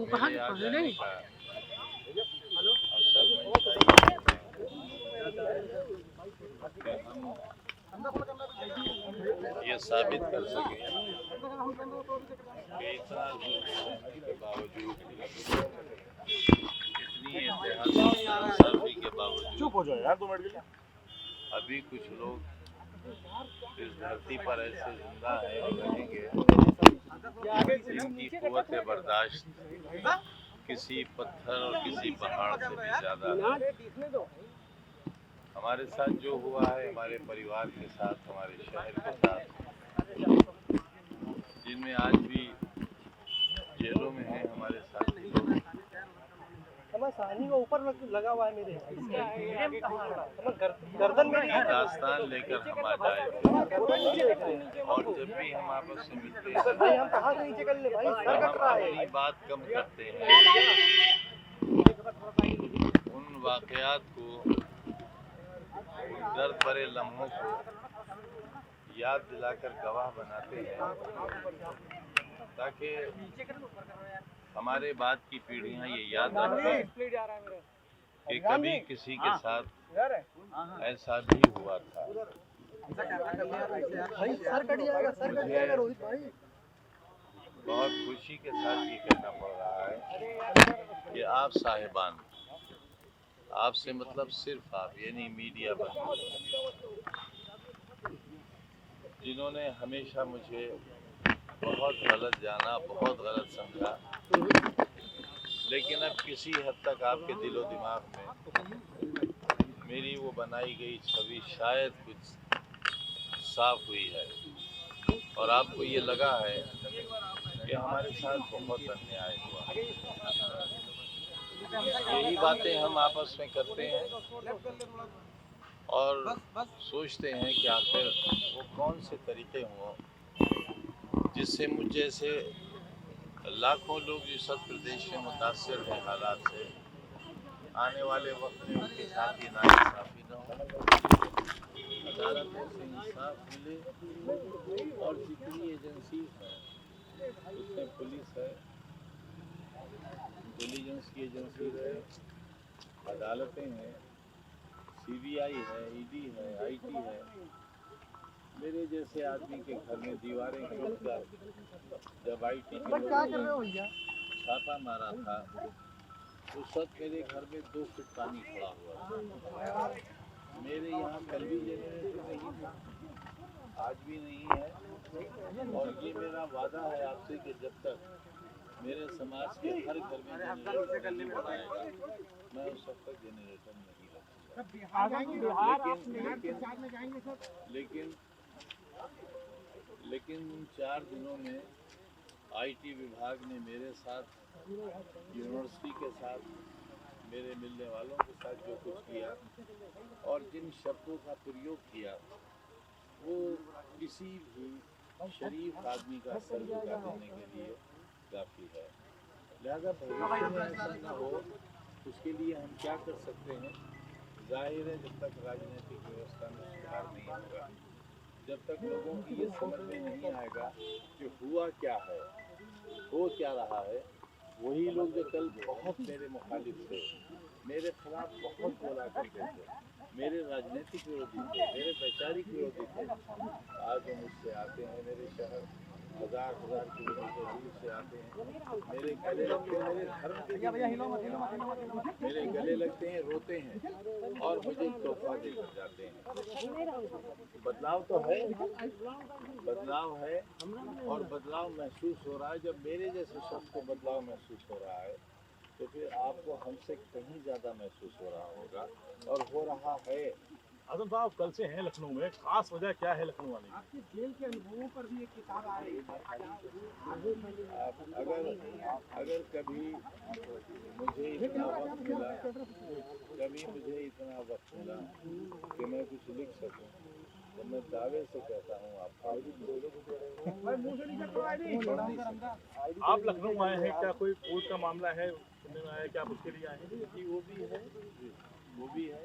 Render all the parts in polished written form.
मेरे यहाँ जाने का असल में ये साबित कर सके कि इतना होने के बावजूद, इतनी ऐतिहासिक के बावजूद चुप हो जाओ यार 2 मिनट के लिए। अभी कुछ लोग इस धरती पर ऐसे जिंदा हैं और रहेंगे जिनकी कुव्वत बर्दाश्त किसी पत्थर और किसी पहाड़ से भी ज्यादा है। हमारे साथ जो हुआ है, हमारे परिवार के साथ, हमारे शहर के साथ, जिनमें आज भी जेलों में हैं हमारे साथी लोग, का ऊपर लगा हुआ है मेरे गर्दन में दास्तान लेकर हम आ जाए और जब भी हम आपस में मिलते हैं हम कहाँ से नीचे कर ले भाई, सर कट रहा है। अपनी बात कम करते हैं, उन वाकयात को, उन दर्द भरे लम्हों को याद दिलाकर गवाह बनाते हैं ताकि हमारे बाद की पीढ़ियां ये याद रखें कि कभी किसी के साथ ऐसा भी हुआ था। बहुत खुशी के साथ ये कहना पड़ रहा है कि आप साहिबान, आपसे मतलब सिर्फ आप, यानी मीडिया पर, जिन्होंने हमेशा मुझे बहुत गलत जाना, बहुत गलत समझा, लेकिन अब किसी हद तक आपके दिलो दिमाग में मेरी वो बनाई गई छवि शायद कुछ साफ हुई है और आपको ये लगा है कि हमारे साथ बहुत अन्याय हुआ। यही बातें हम आपस में करते हैं और सोचते हैं कि आखिर वो कौन से तरीके हों जिससे मुझ जैसे लाखों लोग इस उत्तर प्रदेश में मुतासिर हैं हालात से, आने वाले वक्त में उनके साथ ही नाइंसाफी न हो, अदालतों से इंसाफ मिले और जितनी एजेंसी हैं उसमें पुलिस है, इंटेलिजेंस की एजेंसी है, अदालतें हैं, CBI है, ED है, IT है, मेरे जैसे आदमी के घर में दीवारें खोदकर जब IT के लोगों ने छापा मारा था उस वक्त मेरे घर में 2 फुट पानी खड़ा हुआ था। मेरे यहाँ कल भी जनरेटर नहीं था, आज भी नहीं है, और ये मेरा वादा है आपसे कि जब तक मेरे समाज के हर घर में जनरेटर नहीं बनाएगा मैं उस वक्त तक जनरेटर नहीं रखूँगा। लेकिन उन 4 दिनों में IT विभाग ने मेरे साथ, यूनिवर्सिटी के साथ, मेरे मिलने वालों के साथ जो कुछ किया और जिन शब्दों का प्रयोग किया वो किसी भी शरीफ आदमी का सर झुका देने के लिए काफ़ी है। लिहाजा भविष्य में ऐसा न हो उसके लिए हम क्या कर सकते हैं? जाहिर है जब तक राजनीतिक व्यवस्था में सुधार नहीं होगा, जब तक लोगों की ये समझ में नहीं आएगा कि हुआ क्या है, हो क्या रहा है, वही लोग जो कल बहुत मेरे मुखालिफ थे, मेरे खिलाफ बहुत बोला करते थे, मेरे राजनीतिक विरोधी थे, मेरे वैचारिक विरोधी थे, आज वो मुझसे आते हैं मेरे शहर, 1000 किलोमीटर दूर से आते हैं, मेरे गले लगते हैं, मेरे धर्म के मेरे गले लगते हैं, रोते हैं और मुझे तोहफा देकर जाते हैं। बदलाव तो है, बदलाव है और बदलाव महसूस हो रहा है। जब मेरे जैसे शख्स को बदलाव महसूस हो रहा है तो फिर आपको हमसे कहीं ज़्यादा महसूस हो रहा होगा और हो रहा है। आजम साहब कल से हैं लखनऊ में, खास वजह क्या है लखनऊ आने की? जेल के अनुभवों पर भी एक किताब आ रही है। अगर कभी मुझे इतना वक्त मिला कि मैं कुछ लिख सकूं तो मैं दावे से कहता हूँ आप लखनऊ आए हैं, क्या कोई कोर्ट का मामला है सुनने में आया, क्या आप उसके लिए आए हैं? जी वो भी है।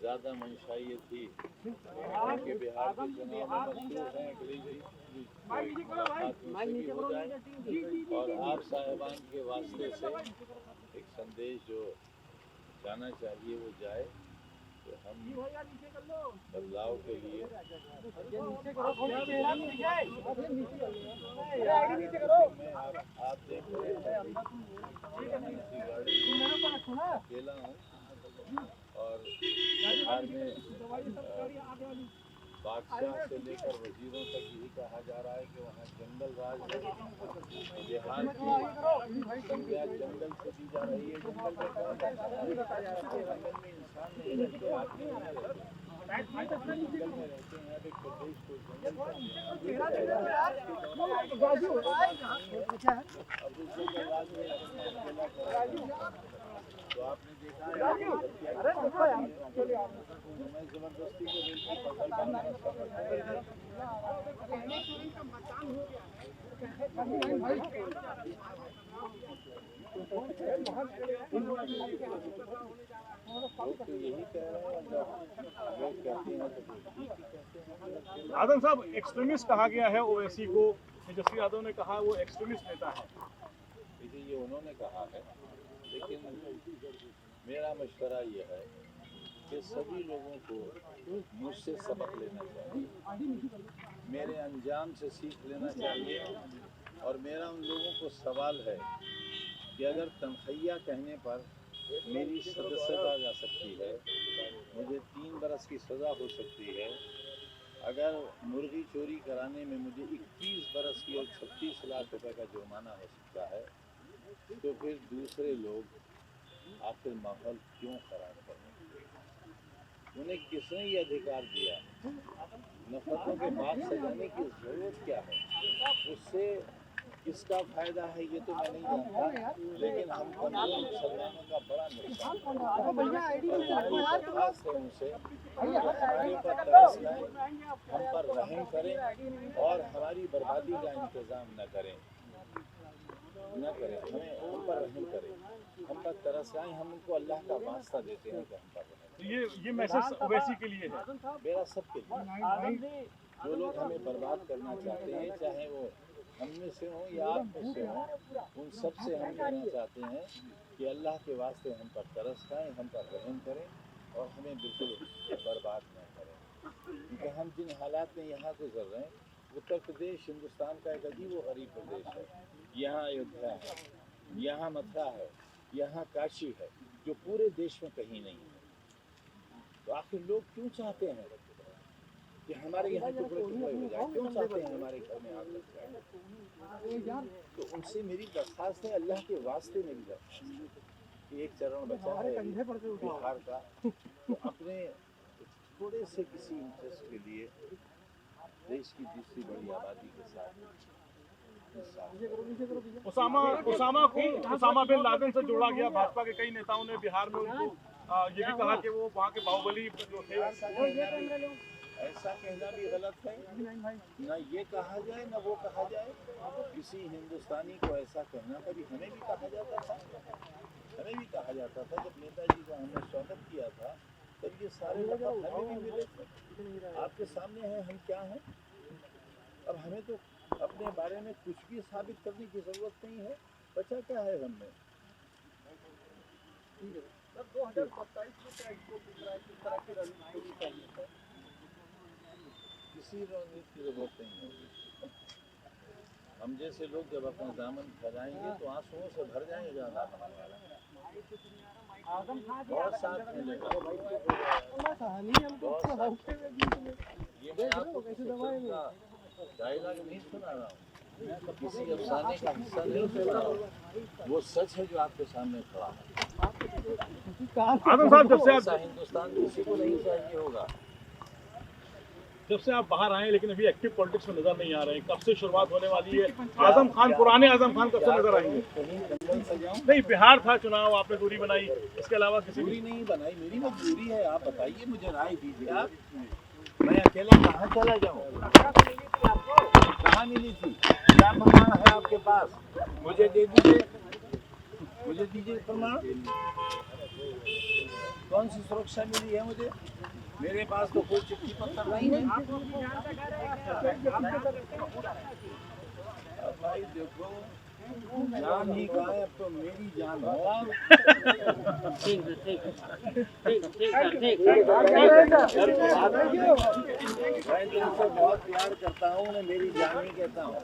ज़्यादा मंशा ये थी कि बिहार के चुनाव में मशहूर हैं अखिलेश जी मुलाकात उनसे भी हो जाए और आप साहिबान के वास्ते से एक संदेश जो जाना चाहिए वो जाए, तो हम बदलाव के लिए आप देख रहे हैं अकेला हूँ और बिहार में बादशाह से लेकर वजीरों तक यही कहा जा रहा है कि वहाँ जंगल राज है। बिहार की संज्ञा जंगल से दी जा रही है। जंगल में कौन रहता है? जंगल में इंसान नहीं रहते, आदमी नहीं रहते, जंगल में रहते हैं। एक प्रदेश को अब उस जंगल राज में अकेला करा, तो आपने देखा है मैं जबरदस्ती को बिल्कुल फसल तो यही कह रहे हैं, लोग कहते हैं तो ठीक ही कहते हैं। आजम साहब, एक्सट्रीमिस्ट कहा गया है ओवैसी को, तेजस्वी यादव ने कहा वो एक्सट्रीमिस्ट नेता है। देखिए ये उन्होंने कहा है, लेकिन मेरा मशवरा ये है कि सभी लोगों को मुझसे सबक लेना चाहिए, मेरे अंजाम से सीख लेना चाहिए। और मेरा उन लोगों को सवाल है कि अगर तनखैया कहने पर मेरी सदस्यता जा सकती है, मुझे 3 बरस की सज़ा हो सकती है, अगर मुर्गी चोरी कराने में मुझे 21 बरस की और 36 लाख रुपए का जुर्माना हो सकता है, तो फिर दूसरे लोग आखिर माहौल क्यों खराब करें? उन्हें किसने ये अधिकार दिया? नफरतों के बाग सजाने की जरूरत क्या है? उससे किसका फायदा है ये तो मैं नहीं जानता, लेकिन हम कमजोर मुसलमानों का बड़ा नुकसान दरख्वास्त है उनसे हमारे ऊपर तरस लाएं, हम पर रहम करें और हमारी बर्बादी का इंतजाम न करें, हमें हम पर रहम करें, हम पर तरस लाएं। हम उनको अल्लाह का वास्ता देते हैं कि हम पर रहें। ये मैसेज ओवैसी के लिए है, मेरा सबके लिए। जो लोग हमें बर्बाद करना चाहते हैं, चाहे वो हम में से हों या आप में से हों, उन सब से हम कहना चाहते हैं कि अल्लाह के वास्ते हम पर तरस खाएं, हम पर रहम करें और हमें बिल्कुल बर्बाद न करें। क्योंकि हम जिन हालात में यहाँ गुजर रहे हैं, उत्तर प्रदेश हिंदुस्तान का एक अजीब व गरीब प्रदेश है। यहाँ अयोध्या है, यहाँ मथुरा है, यहाँ काशी है, जो पूरे देश में कहीं नहीं है। तो आखिर लोग क्यों चाहते हैं कि हमारे यहाँ टुकड़े टुकड़े हो जाए? क्यों चाहते हैं हमारे घर में आग लग जाए? तो उनसे मेरी दरख्वास्त है, अल्लाह के वास्ते मेरी दरख्वास्त है कि एक चरण बचा है बिहार का, तो अपने थोड़े से किसी इंटरेस्ट के लिए देश की दूसरी बड़ी आबादी के साथ उसामा बिन लादेन से जोड़ा गया। भाजपा के कई नेताओं ने बिहार में उनको ये भी कहा कि वो वहाँ के बाहुबली जो थे। ऐसा कहना भी गलत है, ना ये कहा जाए ना वो कहा जाए। किसी हिंदुस्तानी को ऐसा कहना, कभी हमें भी कहा जाता था, जब नेताजी का हमने स्वागत किया था तब ये सारे लोग हमें भी मिले थे। आपके सामने हैं हम क्या हैं। अब हमें तो अपने बारे में कुछ भी साबित करने की जरूरत नहीं है। बचा क्या है हमें? 2027 में किसी रणनीति की जरूरत नहीं होगी। हम जैसे लोग जब अपना दामन फैलाएंगे तो आंसुओं से भर जाएगा दामन वाला, बहुत साथ मिलेगा। ये मैं आपको डायलॉग नहीं सुना रहा हूँ, किसी अफसाने का हिस्सा नहीं सुना रहा हूँ, वो सच है जो आपके सामने खड़ा है। आजम साहब, जब से ऐसा हिंदुस्तान किसी को नहीं चाहिए होगा। जब से आप बाहर आए लेकिन अभी एक्टिव पॉलिटिक्स में नजर नहीं आ रहे हैं, कब से शुरुआत होने वाली है? आजम खान, पुराने आजम खान कब से नजर आएंगे? नहीं, बिहार था चुनाव, आपने दूरी बनाई, इसके अलावा किसी दूरी नहीं बनाई, मेरी मजबूरी है। आप बताइए, मुझे राय दीजिए आप, मैं अकेला कहाँ चला जाऊँ? कहाँ मिली थी? क्या प्रमाण है आपके पास? मुझे दे दीजिए। मुझे दीजिए प्रमाण। कौन सी सुरक्षा मिली है मुझे? मेरे पास तो कोई चिट्ठी पत्र नहीं है। अब भाई देखो, जान ही कहा है, अब तो मेरी जान हो। मैं तुमसे बहुत प्यार करता हूँ, मैं मेरी जान ही कहता हूँ।